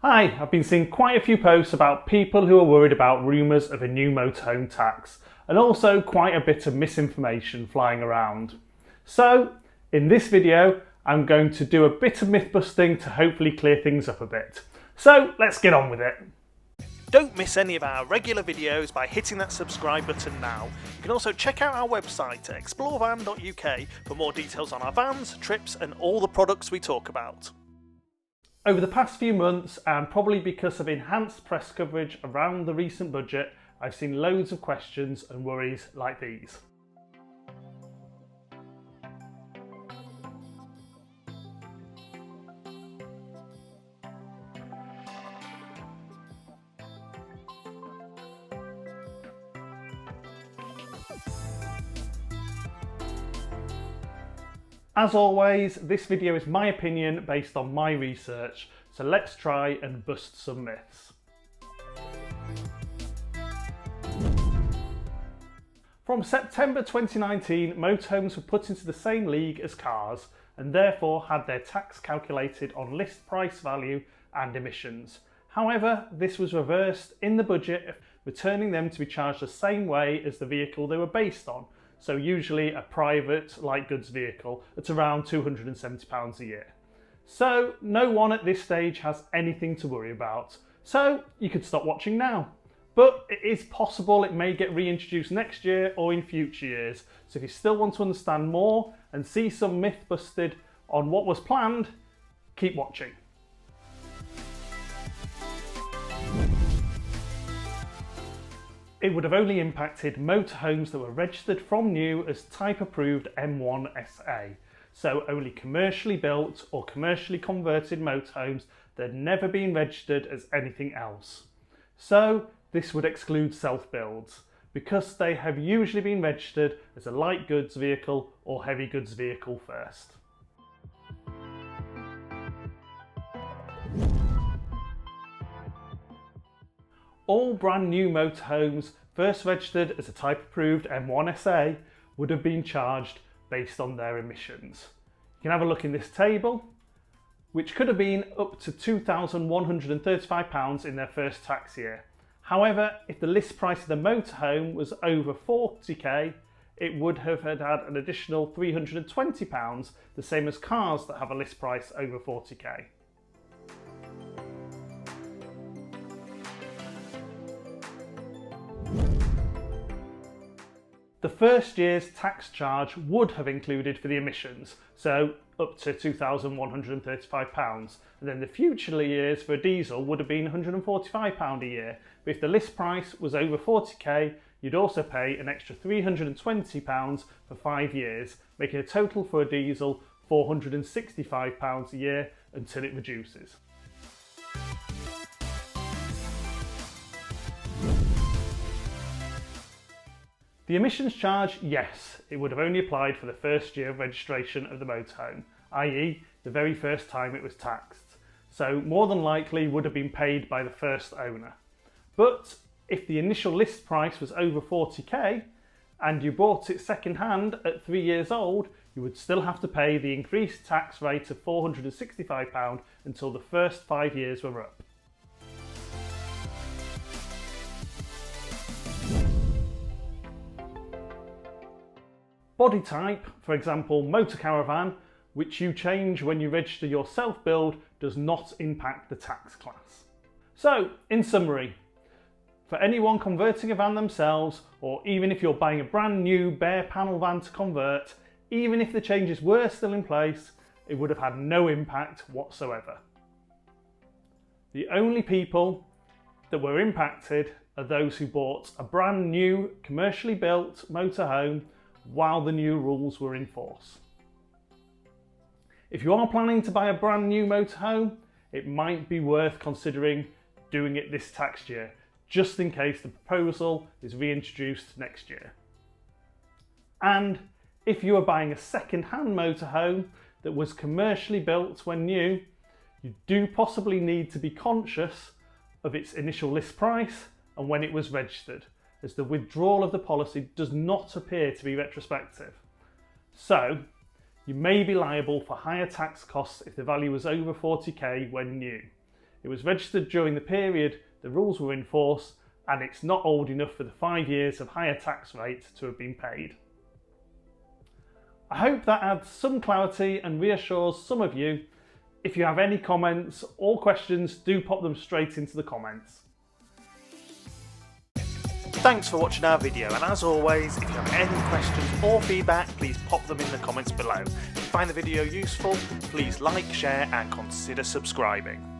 Hi, I've been seeing quite a few posts about people who are worried about rumours of a new motorhome tax, and also quite a bit of misinformation flying around. So, in this video, I'm going to do a bit of myth busting to hopefully clear things up a bit. So, let's get on with it. Don't miss any of our regular videos by hitting that subscribe button now. You can also check out our website at explorevan.uk for more details on our vans, trips and all the products we talk about. Over the past few months, and probably because of enhanced press coverage around the recent budget, I've seen loads of questions and worries like these. As always, this video is my opinion based on my research, so let's try and bust some myths. From September 2019, motorhomes were put into the same league as cars and therefore had their tax calculated on list price value and emissions. However, this was reversed in the budget, returning them to be charged the same way as the vehicle they were based on. So usually a private light goods vehicle at around £270 a year. So no one at this stage has anything to worry about. So you could stop watching now. But it is possible it may get reintroduced next year or in future years. So if you still want to understand more and see some myth busted on what was planned, keep watching. It would have only impacted motorhomes that were registered from new as type approved M1 SA, so only commercially built or commercially converted motorhomes that had never been registered as anything else. So this would exclude self-builds, because they have usually been registered as a light goods vehicle or heavy goods vehicle first. All brand new motorhomes first registered as a type approved M1 SA would have been charged based on their emissions. You can have a look in this table, which could have been up to £2,135 in their first tax year. However, if the list price of the motorhome was over 40k, it would have had an additional £320, the same as cars that have a list price over 40k. The first year's tax charge would have included for the emissions, so up to £2,135, and then the future years for a diesel would have been £145 a year, but if the list price was over 40k, you'd also pay an extra £320 for 5 years, making a total for a diesel £465 a year until it reduces. The emissions charge, yes, it would have only applied for the first year of registration of the motorhome, i.e. the very first time it was taxed, so more than likely would have been paid by the first owner. But if the initial list price was over 40k and you bought it second hand at 3 years old, you would still have to pay the increased tax rate of £465 until the first 5 years were up. Body type, for example motor caravan, which you change when you register your self-build, does not impact the tax class. So, in summary, for anyone converting a van themselves, or even if you're buying a brand new bare panel van to convert, even if the changes were still in place, it would have had no impact whatsoever. The only people that were impacted are those who bought a brand new commercially built motorhome while the new rules were in force. If you are planning to buy a brand new motorhome, it might be worth considering doing it this tax year, just in case the proposal is reintroduced next year. And if you are buying a second-hand motorhome that was commercially built when new, you do possibly need to be conscious of its initial list price and when it was registered, as the withdrawal of the policy does not appear to be retrospective. So, you may be liable for higher tax costs if the value was over 40k when new. It was registered during the period the rules were in force, and it's not old enough for the 5 years of higher tax rate to have been paid. I hope that adds some clarity and reassures some of you. If you have any comments or questions, do pop them straight into the comments. Thanks for watching our video, and as always, if you have any questions or feedback, please pop them in the comments below. If you find the video useful, please like, share and consider subscribing.